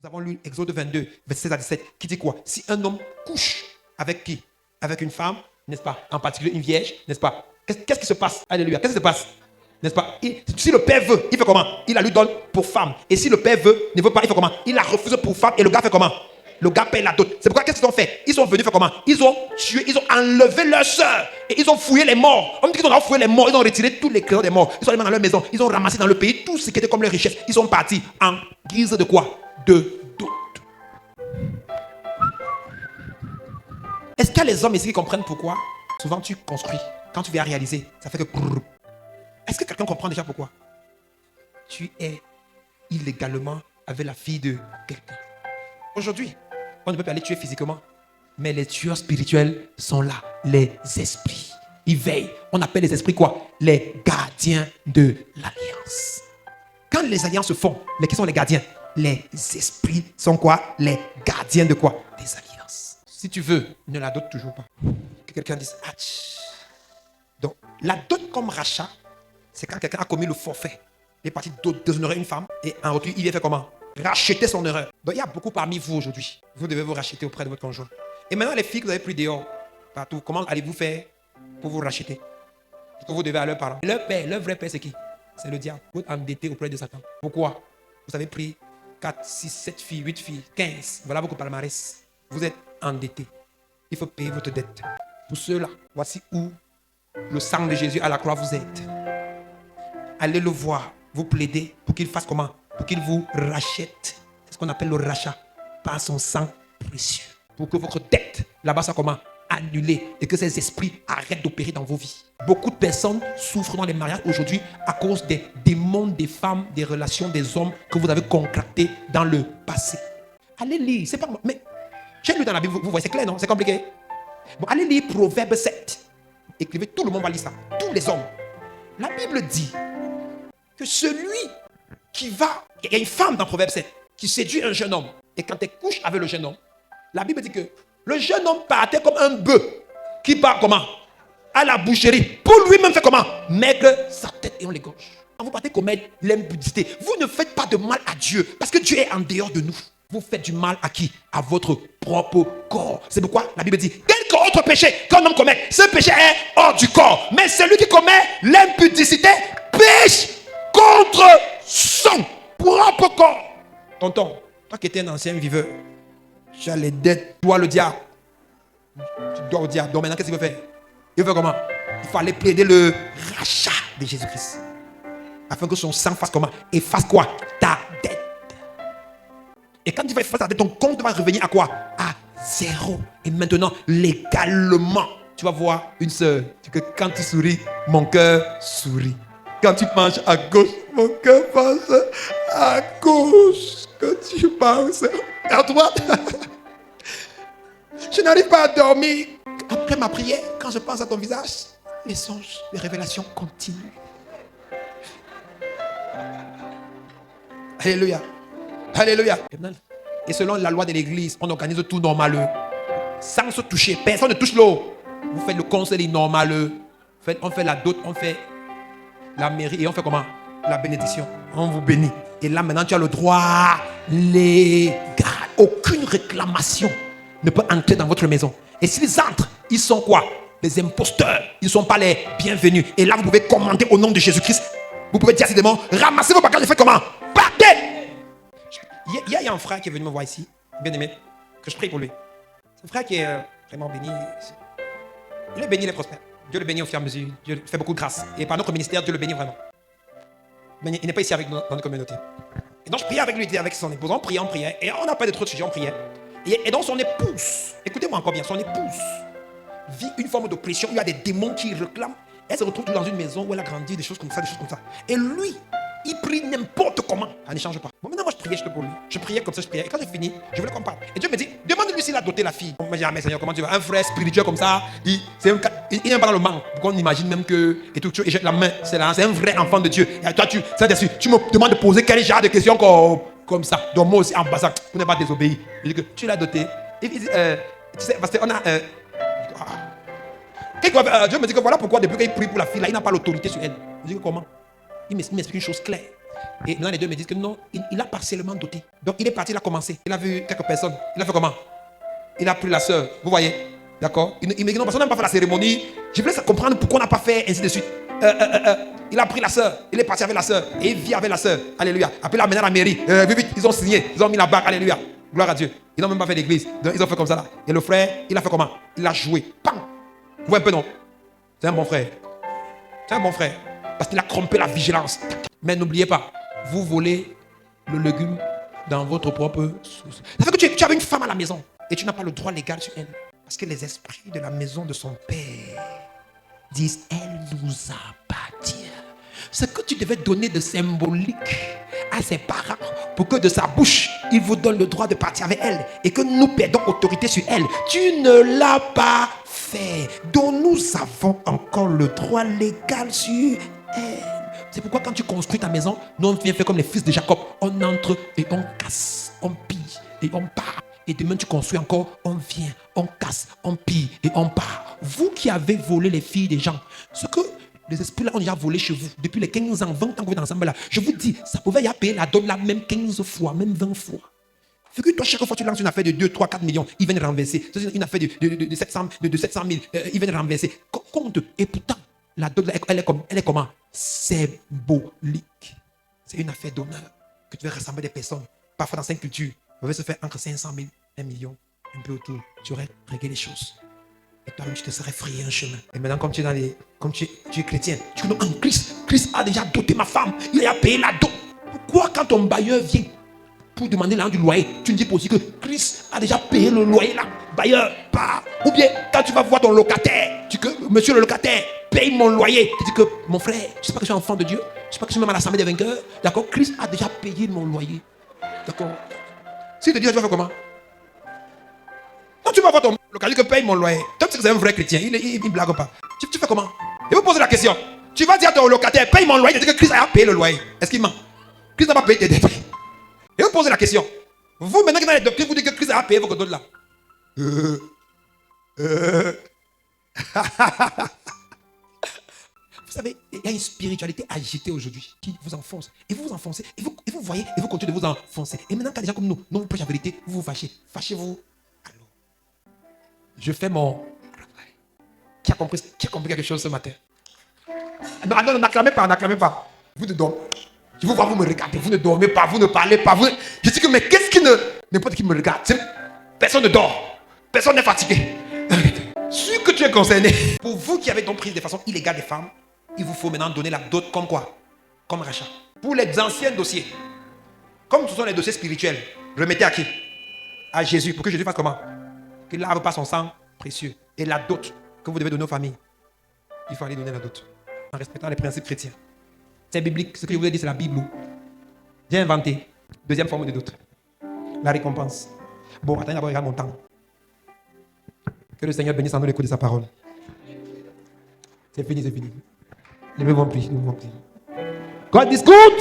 Nous avons lu Exode 22, verset 16 à 17, qui dit quoi? Si un homme couche avec qui? Avec une femme, n'est-ce pas? En particulier une vierge, n'est-ce pas? Qu'est-ce qui se passe? Alléluia. Qu'est-ce qui se passe? N'est-ce pas? Si le père veut, il fait comment? Il la lui donne pour femme. Et si le père ne veut pas, il fait comment? Il la refuse pour femme et le gars fait comment? Le gars paye la dot. C'est pourquoi qu'est-ce qu'ils ont fait? Ils sont venus faire comment? Ils ont tué, ils ont enlevé leur soeur et ils ont fouillé les morts. On dit qu'ils ont fouillé les morts, ils ont retiré tous les crédits des morts. Ils sont allés dans leur maison, ils ont ramassé dans le pays tout ce qui était comme leur richesse. Ils sont partis en guise de quoi? De dot. Est-ce qu'il y a les hommes ici qui comprennent pourquoi? Souvent tu construis, quand tu viens réaliser, ça fait que... Est-ce que quelqu'un comprend déjà pourquoi? Tu es illégalement avec la fille de quelqu'un. Aujourd'hui, on ne peut pas aller tuer physiquement, mais les tueurs spirituels sont là, les esprits. Ils veillent. On appelle les esprits quoi? Les gardiens de l'alliance. Quand les alliances se font, qui sont les gardiens? Les esprits sont quoi? Les gardiens de quoi? Des alliances. Si tu veux, ne la dote toujours pas. Que quelqu'un dise, Ach. Donc, la dot comme rachat, c'est quand quelqu'un a commis le forfait. Il est parti déshonorer une femme et en retour, il vient faire comment? Racheter son erreur. Donc, il y a beaucoup parmi vous aujourd'hui. Vous devez vous racheter auprès de votre conjoint. Et maintenant, les filles que vous avez pris dehors, partout, comment allez-vous faire pour vous racheter? Parce que vous devez à leurs parents. Leur père, leur vrai père, c'est qui? C'est le diable. Vous êtes endetté auprès de Satan. Pourquoi? Vous avez pris 4, 6, 7 filles, 8 filles, 15. Voilà votre palmarès. Vous êtes endetté. Il faut payer votre dette. Pour ceux-là, voici où le sang de Jésus à la croix vous aide. Allez le voir. Vous plaidez pour qu'il fasse comment? Pour qu'il vous rachète. C'est ce qu'on appelle le rachat. Par son sang précieux. Pour que votre dette, là-bas, soit comment? Annulée. Et que ces esprits arrêtent d'opérer dans vos vies. Beaucoup de personnes souffrent dans les mariages aujourd'hui à cause des démons des femmes, des relations des hommes que vous avez concoctés dans le passé. Allez lire. C'est pas moi. Mais j'ai lu dans la Bible, vous voyez, c'est clair, non? C'est compliqué. Bon, allez lire Proverbe 7. Écrivez, tout le monde va lire ça. Tous les hommes. La Bible dit que celui qui va... Il y a une femme dans Proverbe 7 qui séduit un jeune homme. Et quand elle couche avec le jeune homme, la Bible dit que le jeune homme partait comme un bœuf qui part comment? À la boucherie. Pour lui-même faire comment? Mettre sa tête et on l'égorge. Quand vous partez commettre l'impudicité, vous ne faites pas de mal à Dieu parce que Dieu est en dehors de nous. Vous faites du mal à qui? À votre propre corps. C'est pourquoi la Bible dit, quel autre péché qu'un homme commet, ce péché est hors du corps. Mais celui qui commet l'impudicité pêche contre son propre corps. Tonton, toi qui étais un ancien viveur, tu as les dettes, toi le diable. Tu dois au diable. Donc maintenant, qu'est-ce qu'il veut faire? Il veut faire comment? Il faut aller plaider le rachat de Jésus-Christ. Afin que son sang fasse comment? Et fasse quoi? Ta dette. Et quand tu vas faire ta dette, ton compte va revenir à quoi? À zéro. Et maintenant, légalement, tu vas voir une sœur. Que quand tu souris, mon cœur sourit. Quand tu penches à gauche, mon cœur pense à gauche. Quand tu penses à droite, je n'arrive pas à dormir. Après ma prière, quand je pense à ton visage, les songes, les révélations continuent. Alléluia. Alléluia. Et selon la loi de l'église, on organise tout normal. Sans se toucher. Personne ne touche l'eau. Vous faites le conseil normal. On fait la dot, on fait la mairie et on fait comment? La bénédiction. On vous bénit. Et là maintenant tu as le droit légal. Aucune réclamation ne peut entrer dans votre maison. Et s'ils entrent, ils sont quoi? Des imposteurs. Ils ne sont pas les bienvenus. Et là vous pouvez commander au nom de Jésus-Christ. Vous pouvez dire simplement, ramassez vos bagages et faites comment? Partez. Il y a un frère qui est venu me voir ici, bien aimé, que je prie pour lui. C'est un frère qui est vraiment béni. Il est béni, il est prospère. Dieu le bénit au fur et à mesure. Dieu fait beaucoup de grâce. Et par notre ministère, Dieu le bénit vraiment. Mais il n'est pas ici avec nous dans notre communauté. Et donc je priais avec lui, il était avec son épouse. On priait. Et on n'a pas de trop de sujets, on priait. Et donc son épouse, écoutez-moi encore bien, son épouse vit une forme d'oppression. Il y a des démons qui réclament. Elle se retrouve dans une maison où elle a grandi, des choses comme ça. Et lui, il prie n'importe comment. Ça ne change pas. Bon, maintenant, moi, je priais pour lui. Je priais comme ça, je priais. Et quand j'ai fini, je voulais qu'on parle. Et Dieu me dit, demande-lui s'il a doté la fille. Moi, j'ai dit, mais Seigneur, comment tu veux? Un frère spirituel comme ça, il n'aime pas dans le manque. Pourquoi on imagine même que, et tout, et jette la main. C'est un vrai enfant de Dieu. Et toi, tu me demandes de poser quel genre de questions comme ça. Donc, moi aussi, ambassade, pour ne pas désobéir. Je dis que tu l'as doté. Et il dit, tu sais, parce qu'on a. Dieu me dit que voilà pourquoi, depuis qu'il prie pour la fille, là, il n'a pas l'autorité sur elle. Je dis que comment? Il m'explique une chose claire. Et maintenant, les deux me disent que non, il a partiellement doté. Donc, il est parti, il a commencé. Il a vu quelques personnes. Il a fait comment? Il a pris la sœur. Vous voyez? D'accord? Il me dit non, parce qu'on n'a pas fait la cérémonie. Je voulais comprendre pourquoi on n'a pas fait ainsi de suite. Il a pris la sœur. Il est parti avec la sœur. Et il vit avec la sœur. Alléluia. Après, il a amené à la mairie. Vite, ils ont signé. Ils ont mis la bague. Alléluia. Gloire à Dieu. Ils n'ont même pas fait d'église. Donc, ils ont fait comme ça là. Et le frère, il a fait comment? Il a joué. Pam! Vous voyez un peu, non? C'est un bon frère. C'est un bon frère. Parce qu'il a trompé la vigilance. Mais n'oubliez pas, vous volez le légume dans votre propre source. Ça fait que tu avais une femme à la maison et tu n'as pas le droit légal sur elle. Parce que les esprits de la maison de son père disent, elle nous appartient. Ce que tu devais donner de symbolique à ses parents pour que de sa bouche, il vous donne le droit de partir avec elle et que nous perdons autorité sur elle. Tu ne l'as pas fait. Donc nous avons encore le droit légal sur elle. C'est pourquoi quand tu construis ta maison, nous on vient faire comme les fils de Jacob. On entre et on casse, on pille et on part. Et demain tu construis encore, on vient, on casse, on pille et on part. Vous qui avez volé les filles des gens, ce que les esprits là ont déjà volé chez vous depuis les 15 ans, 20 ans que vous êtes ensemble là, je vous dis, ça pouvait y payer la dot là même 15 fois, même 20 fois. Figure-toi, chaque fois que tu lances une affaire de 2, 3, 4 millions, ils viennent renverser. Une affaire de 700 000, ils viennent renverser. Compte. Et pourtant, la dot là, elle est comment? Symbolique. C'est une affaire d'honneur que tu vas rassembler des personnes. Parfois dans 5 cultures, on va se faire entre 500 000, 1 million, un peu autour. Tu aurais réglé les choses. Et toi-même, tu te serais frayé un chemin. Et maintenant, comme tu es chrétien, tu dis non, Christ a déjà doté ma femme. Il a payé la dot. Pourquoi quand ton bailleur vient pour demander l'argent du loyer, tu ne dis pas aussi que Christ a déjà payé le loyer là, bailleur, pas. Ou bien quand tu vas voir ton locataire, tu dis que monsieur le locataire, paye mon loyer. Tu dis que mon frère, je sais pas que je suis enfant de Dieu, je sais pas que je suis même à l'assemblée des vainqueurs. D'accord, Christ a déjà payé mon loyer. D'accord. Si tu te dis, tu vas faire comment? Quand tu vas voir ton locataire que paye mon loyer, toi tu sais que c'est un vrai chrétien, il ne blague pas. Tu fais comment? Et vous posez la question. Tu vas dire à ton locataire, paye mon loyer, tu dis que Christ a payé le loyer. Est-ce qu'il ment? Christ n'a pas payé tes dettes. Et vous posez la question. Vous, maintenant que dans les doctrines, vous dites que Christ a payé vos dettes là. Vous savez, il y a une spiritualité agitée aujourd'hui qui vous enfonce. Et vous vous enfoncez. Et vous voyez, et vous continuez de vous enfoncer. Et maintenant, quand des gens comme nous, non, vous prêchez la vérité, vous vous fâchez. Fâchez-vous. Alors, je fais mon travail. Qui a compris quelque chose ce matin? Non, n'acclamez pas. Vous ne dormez. Je vous vois, vous me regardez, vous ne dormez pas, vous ne parlez pas. Je dis que, mais qu'est-ce qui ne... N'importe qui me regarde. Personne ne dort. Personne n'est fatigué. Sûr que tu es concerné. Pour vous qui avez donc pris de façon illégale des femmes, il vous faut maintenant donner la dot comme quoi? Comme rachat. Pour les anciens dossiers, comme ce sont les dossiers spirituels, remettez à qui? À Jésus. Pour que Jésus fasse comment? Qu'il ne lave pas son sang précieux. Et la dot que vous devez donner aux familles, il faut aller donner la dot. En respectant les principes chrétiens. C'est biblique. Ce que je vous ai dit, c'est la Bible. J'ai inventé. Deuxième forme de dot. La récompense. Bon, attendez d'abord, regarde mon temps. Que le Seigneur bénisse en nous l'écoute de sa parole. C'est fini. Levez-vous en prière. God is good.